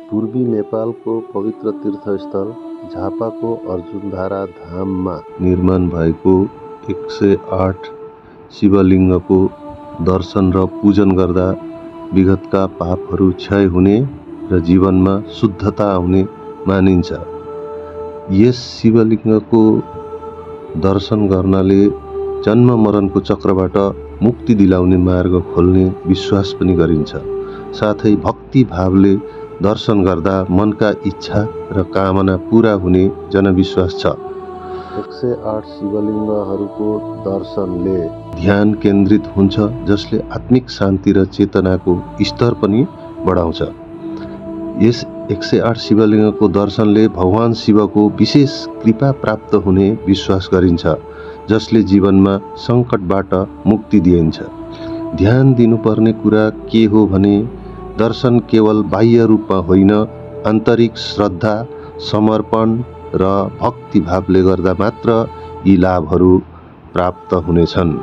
पूर्वी नेपालको पवित्र तीर्थस्थल झापाको अर्जुनधारा धाममा निर्माण भएको 108 शिवलिङ्गको दर्शन र पूजन गर्दा विगतका पापहरू क्षय हुने र जीवनमा शुद्धता आउने मानिन्छ। यस शिवलिङ्गको दर्शन गर्नाले जन्म मरणको चक्रबाट मुक्ति दिलाउने मार्ग खोल्ने विश्वास पनि गरिन्छ। साथै भक्ति भावले दर्शन गर्दा मनका इच्छा र कामना पूरा हुने जनविश्वास छ। 108 शिवलिङ्गहरूको दर्शनले ध्यान केन्द्रित हुन्छ, जसले आत्मिक शान्ति र चेतनाको स्तर पनि बढाउँछ। यस 108 शिवलिङ्गको दर्शनले भगवान शिवको विशेष कृपा प्राप्त हुने विश्वास गरिन्छ, जसले जीवनमा सङ्कटबाट मुक्ति दिइन्छ। ध्यान दिनुपर्ने कुरा के हो भने दर्शन केवल बाह्य रूपमा होइन, आन्तरिक श्रद्धा, समर्पण र भक्तिभावले गर्दा मात्र यी लाभहरू प्राप्त हुनेछन्।